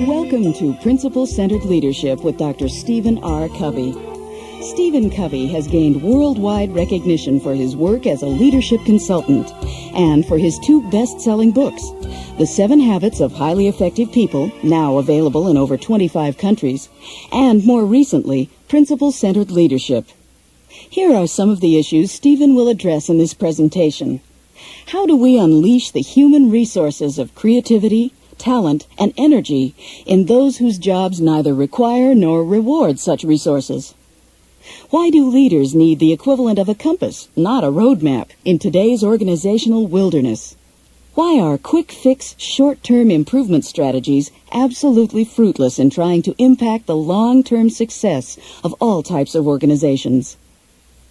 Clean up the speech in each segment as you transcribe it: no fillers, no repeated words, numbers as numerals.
Welcome to Principle-Centered Leadership with Dr. Stephen R. Covey. Stephen Covey has gained worldwide recognition for his work as a leadership consultant and for his 2 best-selling books, The 7 Habits of Highly Effective People, now available in over 25 countries, and more recently, Principle-Centered Leadership. Here are some of the issues Stephen will address in this presentation. How do we unleash the human resources of creativity, talent, and energy in those whose jobs neither require nor reward such resources? Why do leaders need the equivalent of a compass, not a roadmap, in today's organizational wilderness? Why are quick-fix, short-term improvement strategies absolutely fruitless in trying to impact the long-term success of all types of organizations?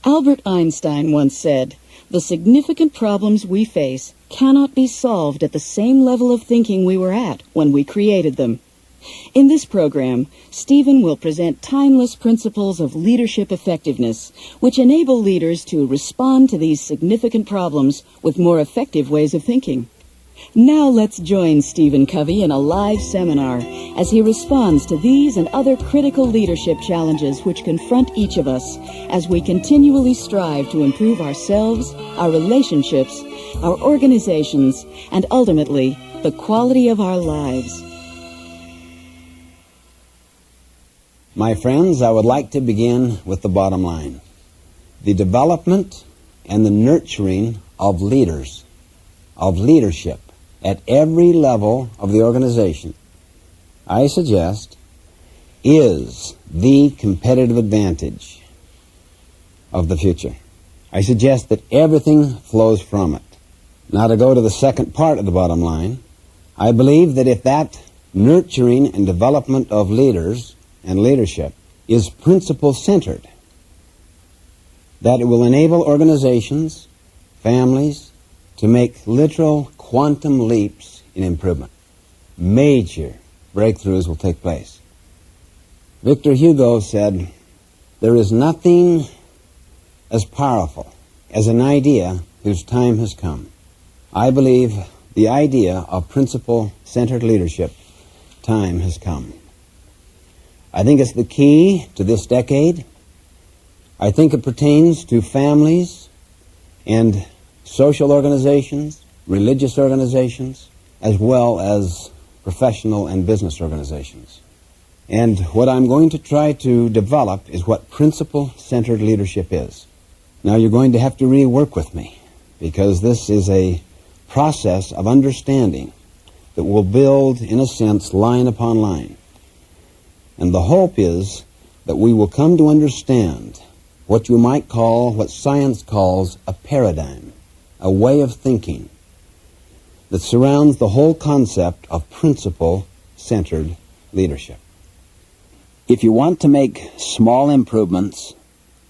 Albert Einstein once said, "The significant problems we face cannot be solved at the same level of thinking we were at when we created them." In this program, Stephen will present timeless principles of leadership effectiveness, which enable leaders to respond to these significant problems with more effective ways of thinking. Now let's join Stephen Covey in a live seminar as he responds to these and other critical leadership challenges which confront each of us as we continually strive to improve ourselves, our relationships, our organizations, and ultimately, the quality of our lives. My friends, I would like to begin with the bottom line. The development and the nurturing of leaders, of leadership, at every level of the organization, I suggest, is the competitive advantage of the future. I suggest that everything flows from it. Now, to go to the second part of the bottom line, I believe that if that nurturing and development of leaders and leadership is principle-centered, that it will enable organizations, families, to make literal quantum leaps in improvement. Major breakthroughs will take place. Victor Hugo said, "There is nothing as powerful as an idea whose time has come." I believe the idea of principle-centered leadership, time has come. I think it's the key to this decade. I think it pertains to families and social organizations, religious organizations, as well as professional and business organizations. And what I'm going to try to develop is what principle-centered leadership is. Now, you're going to have to rework with me, because this is a process of understanding that will build, in a sense, line upon line. And the hope is that we will come to understand what you might call, what science calls, a paradigm, a way of thinking that surrounds the whole concept of principle-centered leadership. If you want to make small improvements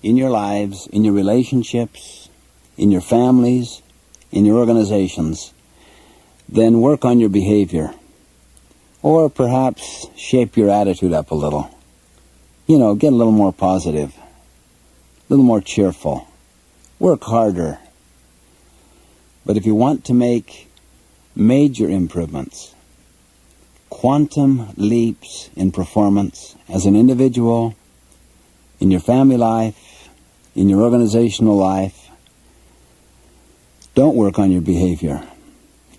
in your lives, in your relationships, in your families, in your organizations, then work on your behavior. Or perhaps shape your attitude up a little. Get a little more positive, a little more cheerful. Work harder. But if you want to make major improvements, quantum leaps in performance as an individual, in your family life, in your organizational life, don't work on your behavior.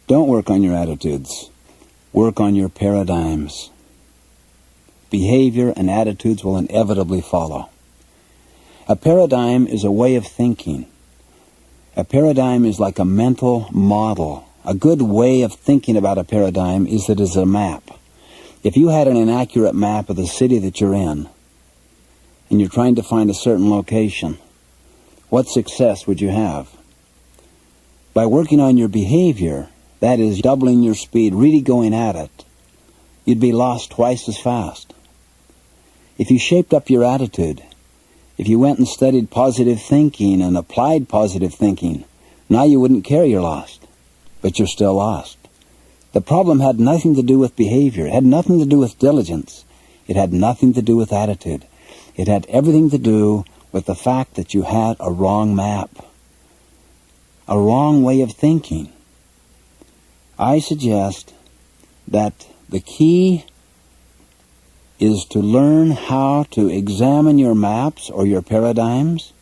Don't work on your attitudes. Work on your paradigms. Behavior and attitudes will inevitably follow. A paradigm is a way of thinking. A paradigm is like a mental model. A good way of thinking about a paradigm is that it's a map. If you had an inaccurate map of the city that you're in, and you're trying to find a certain location, what success would you have? By working on your behavior, that is, doubling your speed, really going at it, you'd be lost twice as fast. If you shaped up your attitude, if you went and studied positive thinking and applied positive thinking, now you wouldn't care you're lost, but you're still lost. The problem had nothing to do with behavior. It had nothing to do with diligence. It had nothing to do with attitude. It had everything to do with the fact that you had a wrong map, a wrong way of thinking. I suggest that the key is to learn how to examine your maps or your paradigms,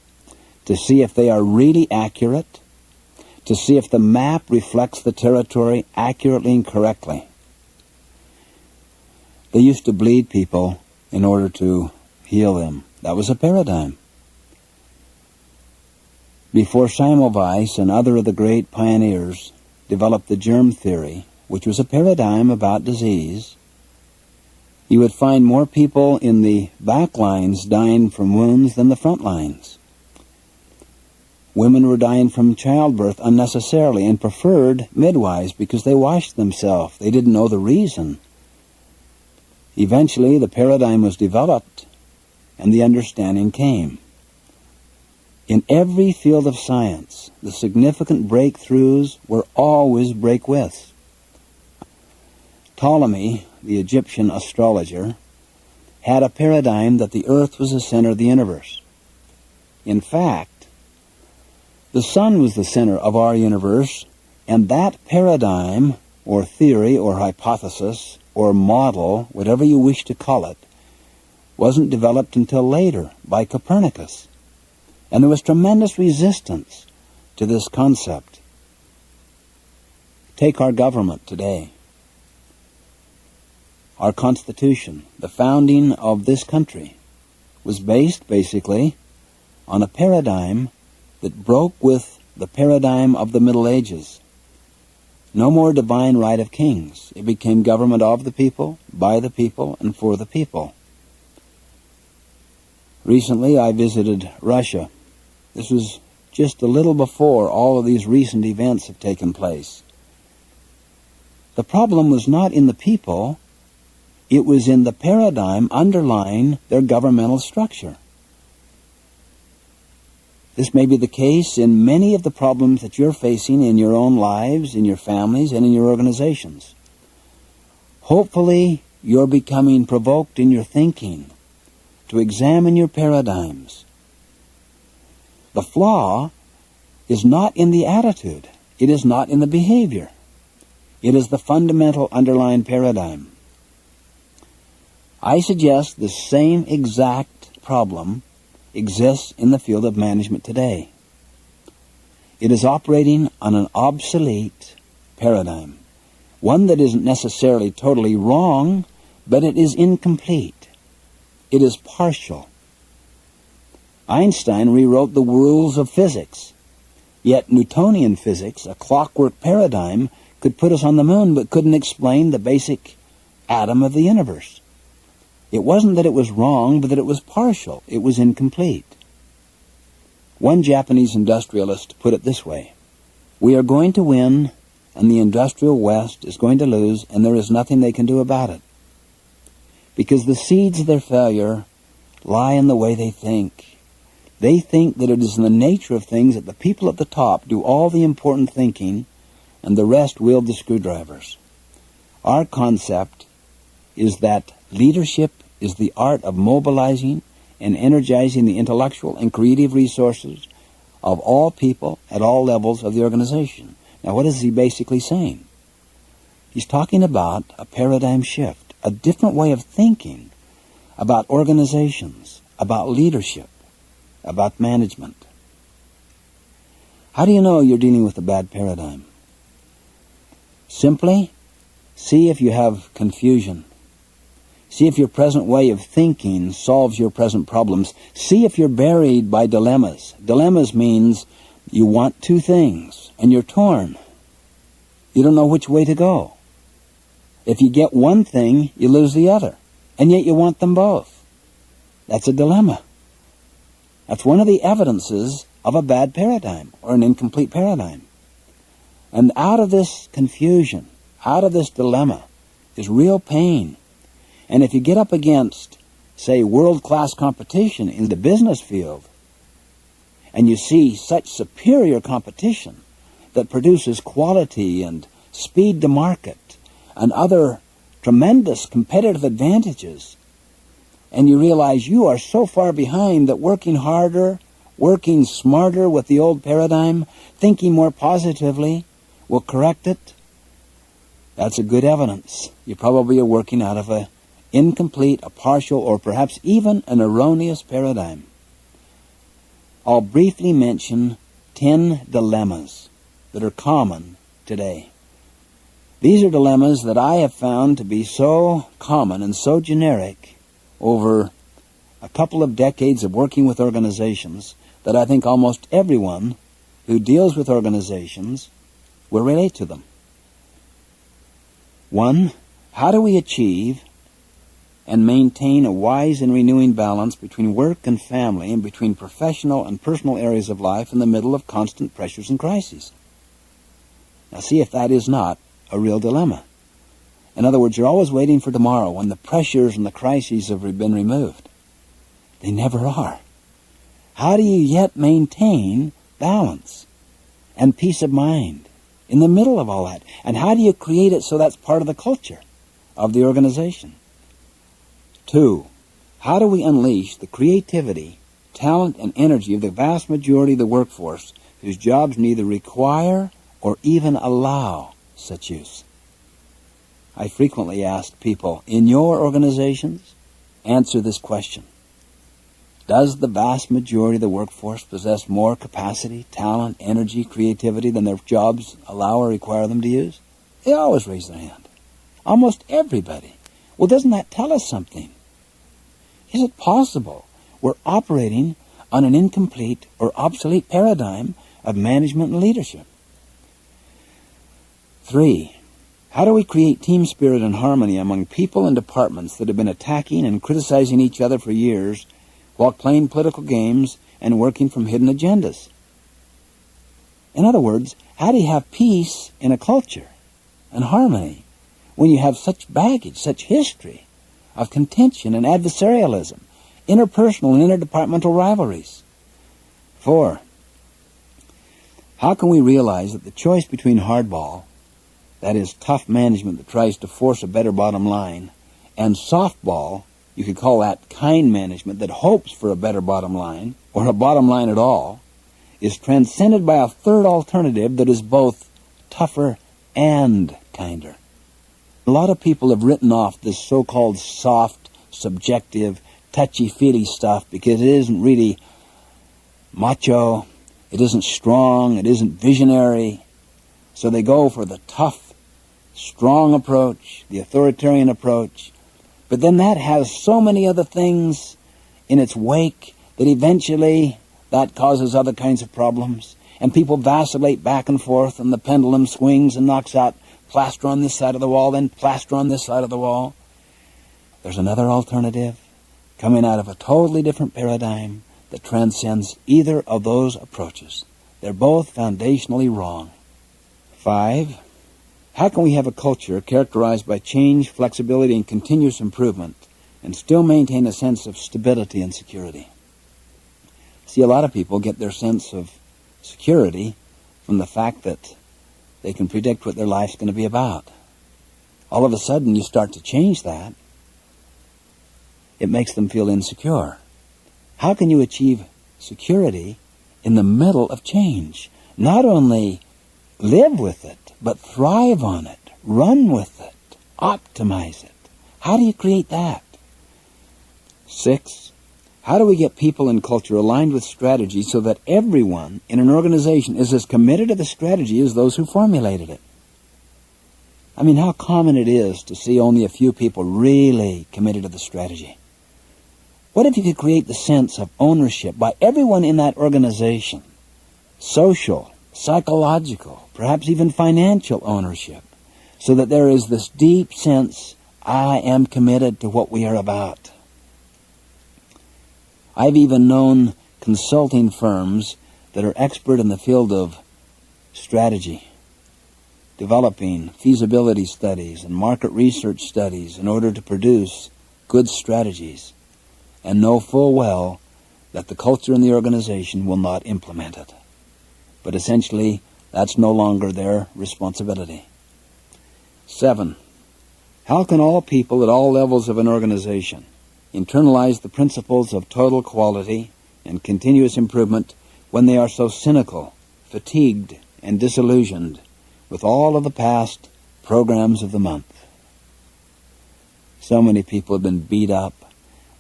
to see if they are really accurate, to see if the map reflects the territory accurately and correctly. They used to bleed people in order to heal them. That was a paradigm. Before Semmelweis and other of the great pioneers developed the germ theory, which was a paradigm about disease, you would find more people in the back lines dying from wounds than the front lines. Women were dying from childbirth unnecessarily and preferred midwives because they washed themselves. They didn't know the reason. Eventually, the paradigm was developed and the understanding came. In every field of science, the significant breakthroughs were always break-withs. Ptolemy, the Egyptian astrologer, had a paradigm that the earth was the center of the universe. In fact, the sun was the center of our universe, and that paradigm, or theory, or hypothesis, or model, whatever you wish to call it, wasn't developed until later by Copernicus. And there was tremendous resistance to this concept. Take our government today. Our Constitution, the founding of this country, was based basically on a paradigm that broke with the paradigm of the Middle Ages. No more divine right of kings. It became government of the people, by the people, and for the people. Recently I visited Russia. This was just a little before all of these recent events have taken place. The problem was not in the people, it was in the paradigm underlying their governmental structure. This may be the case in many of the problems that you're facing in your own lives, in your families, and in your organizations. Hopefully, you're becoming provoked in your thinking to examine your paradigms. The flaw is not in the attitude. It is not in the behavior. It is the fundamental underlying paradigm. I suggest the same exact problem exists in the field of management today. It is operating on an obsolete paradigm, one that isn't necessarily totally wrong, but it is incomplete. It is partial. Einstein rewrote the rules of physics, yet Newtonian physics, a clockwork paradigm, could put us on the moon but couldn't explain the basic atom of the universe. It wasn't that it was wrong, but that it was partial. It was incomplete. One Japanese industrialist put it this way: we are going to win, and the industrial West is going to lose, and there is nothing they can do about it. Because the seeds of their failure lie in the way they think. They think that it is in the nature of things that the people at the top do all the important thinking, and the rest wield the screwdrivers. Our concept is that leadership is the art of mobilizing and energizing the intellectual and creative resources of all people at all levels of the organization. Now, what is he basically saying? He's talking about a paradigm shift, a different way of thinking about organizations, about leadership, about management. How do you know you're dealing with a bad paradigm? Simply see if you have confusion. See if your present way of thinking solves your present problems. See if you're buried by dilemmas. Dilemmas means you want two things and you're torn. You don't know which way to go. If you get one thing, you lose the other, and yet you want them both. That's a dilemma. That's one of the evidences of a bad paradigm or an incomplete paradigm. And out of this confusion, out of this dilemma, is real pain. And if you get up against, say, world-class competition in the business field, and you see such superior competition that produces quality and speed to market and other tremendous competitive advantages, and you realize you are so far behind that working harder, working smarter with the old paradigm, thinking more positively will correct it, that's a good evidence. You probably are working out of an incomplete, a partial, or perhaps even an erroneous paradigm. I'll briefly mention 10 dilemmas that are common today. These are dilemmas that I have found to be so common and so generic over a couple of decades of working with organizations that I think almost everyone who deals with organizations will relate to them. 1. How do we achieve and maintain a wise and renewing balance between work and family and between professional and personal areas of life in the middle of constant pressures and crises? Now see if that is not a real dilemma. In other words, you're always waiting for tomorrow when the pressures and the crises have been removed. They never are. How do you yet maintain balance and peace of mind in the middle of all that? And how do you create it so that's part of the culture of the organization? 2, how do we unleash the creativity, talent, and energy of the vast majority of the workforce whose jobs neither require or even allow such use? I frequently ask people, in your organizations, answer this question. Does the vast majority of the workforce possess more capacity, talent, energy, creativity than their jobs allow or require them to use? They always raise their hand. Almost everybody. Well, doesn't that tell us something? Is it possible we're operating on an incomplete or obsolete paradigm of management and leadership? 3, how do we create team spirit and harmony among people and departments that have been attacking and criticizing each other for years while playing political games and working from hidden agendas? In other words, how do you have peace in a culture and harmony when you have such baggage, such history of contention and adversarialism, interpersonal and interdepartmental rivalries? 4, how can we realize that the choice between hardball, that is tough management that tries to force a better bottom line, and softball, you could call that kind management that hopes for a better bottom line, or a bottom line at all, is transcended by a third alternative that is both tougher and kinder? A lot of people have written off this so-called soft, subjective, touchy-feely stuff because it isn't really macho, it isn't strong, it isn't visionary. So they go for the tough, strong approach, the authoritarian approach. But then that has so many other things in its wake that eventually that causes other kinds of problems. And people vacillate back and forth, and the pendulum swings and knocks out plaster on this side of the wall, then plaster on this side of the wall. There's another alternative coming out of a totally different paradigm that transcends either of those approaches. They're both foundationally wrong. 5, how can we have a culture characterized by change, flexibility, and continuous improvement and still maintain a sense of stability and security? See, a lot of people get their sense of security from the fact that they can predict what their life's going to be about. All of a sudden, you start to change that. It makes them feel insecure. How can you achieve security in the middle of change? Not only live with it, but thrive on it, run with it, optimize it. How do you create that? 6, how do we get people and culture aligned with strategy so that everyone in an organization is as committed to the strategy as those who formulated it? I mean, how common it is to see only a few people really committed to the strategy. What if you could create the sense of ownership by everyone in that organization? Social, psychological, perhaps even financial ownership, so that there is this deep sense, I am committed to what we are about. I've even known consulting firms that are expert in the field of strategy, developing feasibility studies and market research studies in order to produce good strategies, and know full well that the culture in the organization will not implement it. But essentially, that's no longer their responsibility. 7, how can all people at all levels of an organization internalize the principles of total quality and continuous improvement when they are so cynical, fatigued, and disillusioned with all of the past programs of the month? So many people have been beat up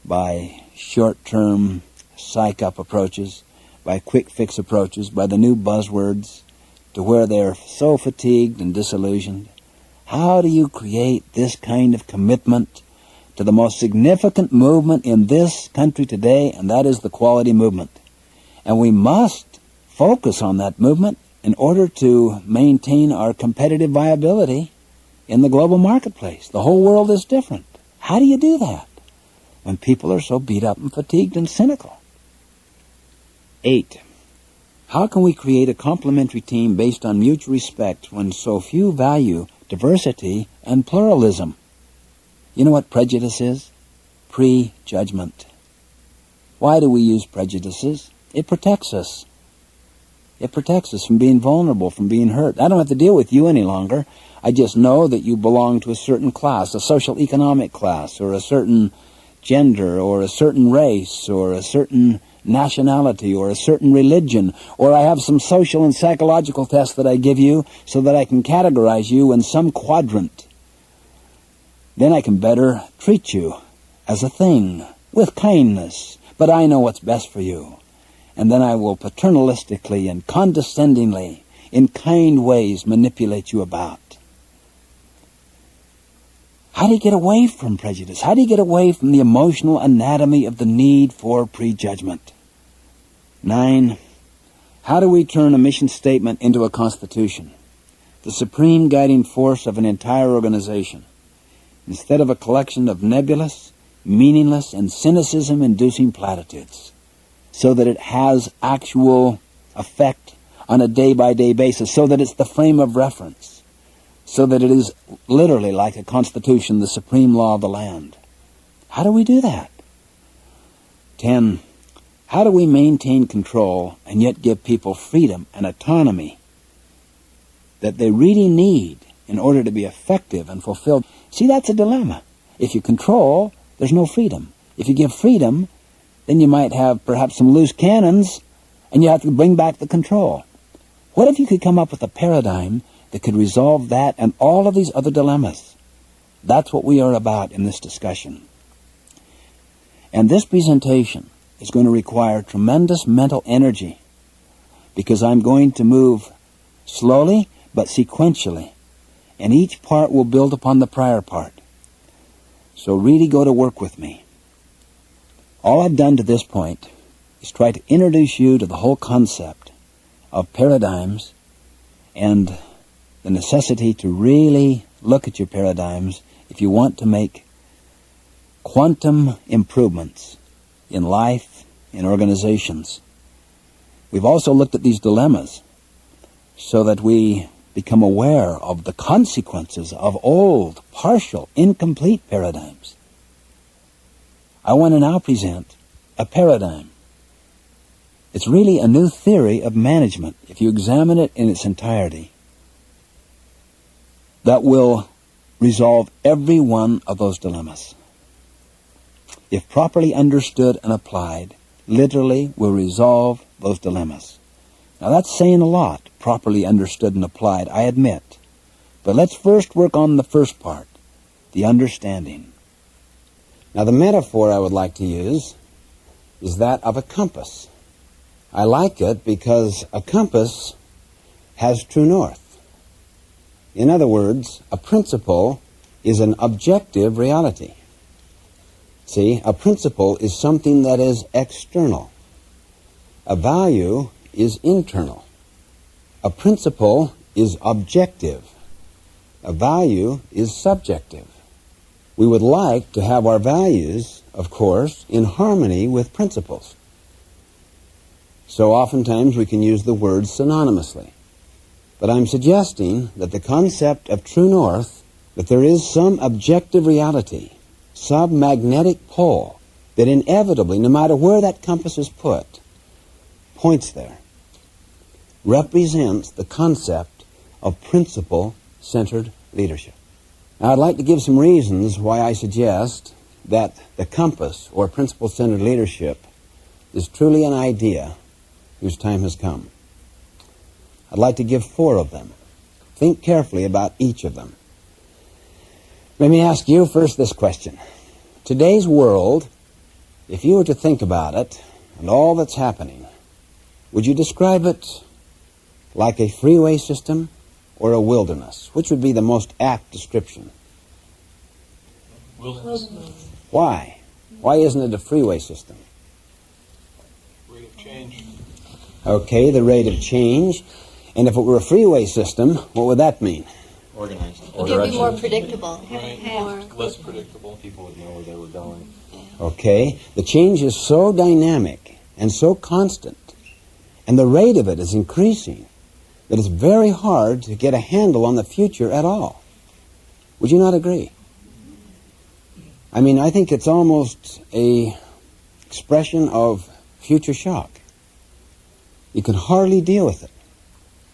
by short-term psych-up approaches, by quick-fix approaches, by the new buzzwords, to where they're so fatigued and disillusioned. How do you create this kind of commitment to the most significant movement in this country today, and that is the quality movement? And we must focus on that movement in order to maintain our competitive viability in the global marketplace. The whole world is different. How do you do that when people are so beat up and fatigued and cynical? 8. How can we create a complementary team based on mutual respect when so few value diversity and pluralism? You know what prejudice is? Prejudgment. Why do we use prejudices? It protects us. It protects us from being vulnerable, from being hurt. I don't have to deal with you any longer. I just know that you belong to a certain class, a social economic class, or a certain gender, or a certain race, or a certain nationality, or a certain religion, or I have some social and psychological tests that I give you so that I can categorize you in some quadrant. Then I can better treat you as a thing, with kindness, but I know what's best for you. And then I will paternalistically and condescendingly, in kind ways, manipulate you about. How do you get away from prejudice? How do you get away from the emotional anatomy of the need for prejudgment? 9. How do we turn a mission statement into a constitution? The supreme guiding force of an entire organization, instead of a collection of nebulous, meaningless, and cynicism-inducing platitudes, so that it has actual effect on a day-by-day basis, so that it's the frame of reference, so that it is literally like a constitution, the supreme law of the land. How do we do that? 10. How do we maintain control and yet give people freedom and autonomy that they really need in order to be effective and fulfilled? See, that's a dilemma. If you control, there's no freedom. If you give freedom, then you might have perhaps some loose cannons, and you have to bring back the control. What if you could come up with a paradigm that could resolve that and all of these other dilemmas? That's what we are about in this discussion. And this presentation is going to require tremendous mental energy, because I'm going to move slowly but sequentially, and each part will build upon the prior part. So really go to work with me. All I've done to this point is try to introduce you to the whole concept of paradigms and the necessity to really look at your paradigms if you want to make quantum improvements in life, in organizations. We've also looked at these dilemmas so that we become aware of the consequences of old, partial, incomplete paradigms. I want to now present a paradigm. It's really a new theory of management, if you examine it in its entirety, that will resolve every one of those dilemmas. If properly understood and applied, literally will resolve those dilemmas. Now that's saying a lot, properly understood and applied, I admit. But let's first work on the first part, the understanding. Now, the metaphor I would like to use is that of a compass. I like it because a compass has true north. In other words, a principle is an objective reality. See, a principle is something that is external. A value is internal. A principle is objective. A value is subjective. We would like to have our values, of course, in harmony with principles. So oftentimes we can use the words synonymously. But I'm suggesting that the concept of true north, that there is some objective reality, some magnetic pole, that inevitably, no matter where that compass is put, points there, represents the concept of principle-centered leadership. Now, I'd like to give some reasons why I suggest that the compass, or principle-centered leadership, is truly an idea whose time has come. I'd like to give 4 of them. Think carefully about each of them. Let me ask you first this question. Today's world, if you were to think about it and all that's happening, would you describe it like a freeway system or a wilderness? Which would be the most apt description? Wilderness. Why? Why isn't it a freeway system? Rate of change. Okay, the rate of change. And if it were a freeway system, what would that mean? Organized. It could be more predictable. Right. More. Less predictable. People would know where they were going. Okay, the change is so dynamic and so constant, and the rate of it is increasing, that it's very hard to get a handle on the future at all. Would you not agree? I mean, I think it's almost a expression of future shock. You can hardly deal with it.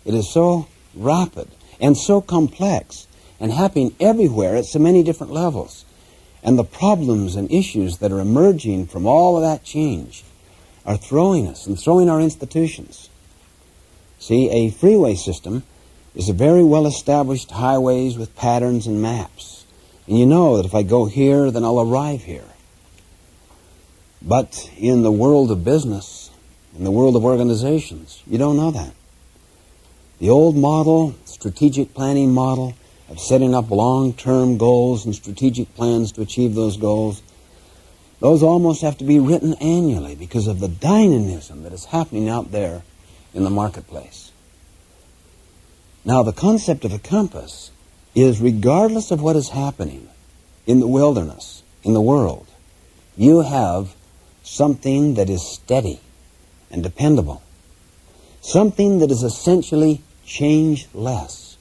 It is so rapid and so complex and happening everywhere at so many different levels. And the problems and issues that are emerging from all of that change are throwing us and throwing our institutions. See, a freeway system is a very well-established highways with patterns and maps. And you know that if I go here, then I'll arrive here. But in the world of business, in the world of organizations, you don't know that. The old model, strategic planning model of setting up long-term goals and strategic plans to achieve those goals, those almost have to be written annually because of the dynamism that is happening out there in the marketplace. Now, the concept of a compass is regardless of what is happening in the wilderness, in the world, you have something that is steady and dependable, something that is essentially changeless.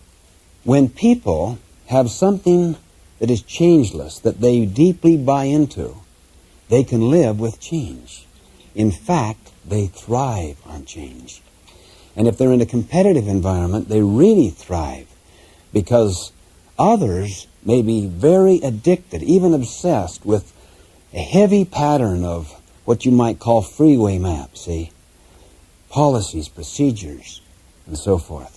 When people have something that is changeless, that they deeply buy into, they can live with change. In fact, they thrive on change. And if they're in a competitive environment, they really thrive because others may be very addicted, even obsessed with a heavy pattern of what you might call freeway maps, see? Policies, procedures, and so forth.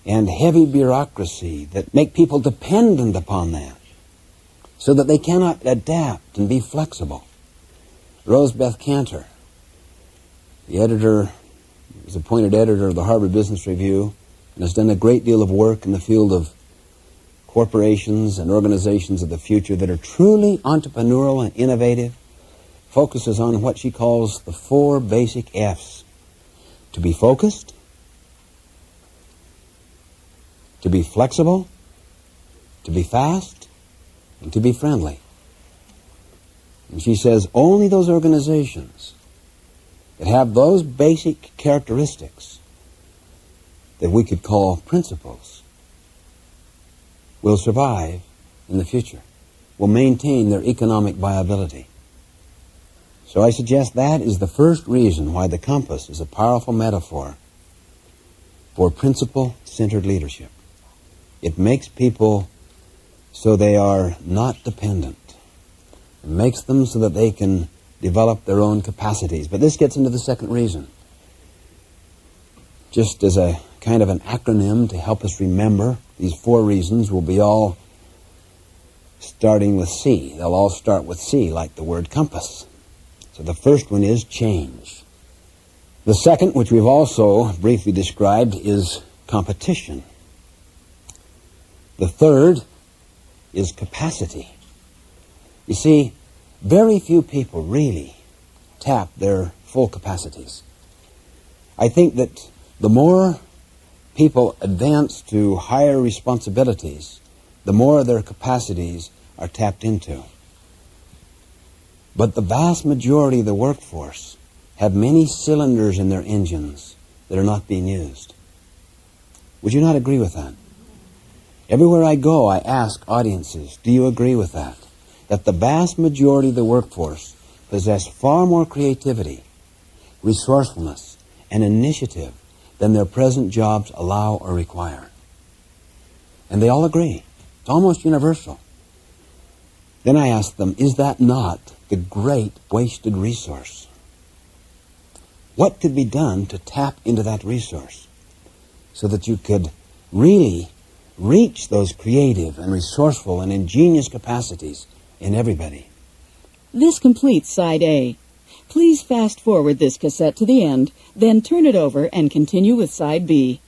And heavy bureaucracy that make people dependent upon that so that they cannot adapt and be flexible. Rose Beth Cantor, the editor, was appointed editor of the Harvard Business Review and has done a great deal of work in the field of corporations and organizations of the future that are truly entrepreneurial and innovative, focuses on what she calls the 4 basic F's. To be focused, to be flexible, to be fast, and to be friendly. And she says only those organizations that have those basic characteristics that we could call principles will survive in the future, will maintain their economic viability. So I suggest that is the first reason why the compass is a powerful metaphor for principle-centered leadership. It makes people so they are not dependent. It makes them so that they can develop their own capacities. But this gets into the second reason. Just as a kind of an acronym to help us remember, these 4 reasons will be all starting with C. They'll all start with C, like the word compass. So the first one is change. The second, which we've also briefly described, is competition. The third is capacity. You see, very few people really tap their full capacities. I think that the more people advance to higher responsibilities, the more their capacities are tapped into. But the vast majority of the workforce have many cylinders in their engines that are not being used. Would you not agree with that? Everywhere I go, I ask audiences, do you agree with that? That the vast majority of the workforce possess far more creativity, resourcefulness, and initiative than their present jobs allow or require. And they all agree. It's almost universal. Then I ask them, is that not the great wasted resource? What could be done to tap into that resource so that you could really reach those creative and resourceful and ingenious capacities in everybody. This completes Side A. Please fast forward this cassette to the end, then turn it over and continue with Side B.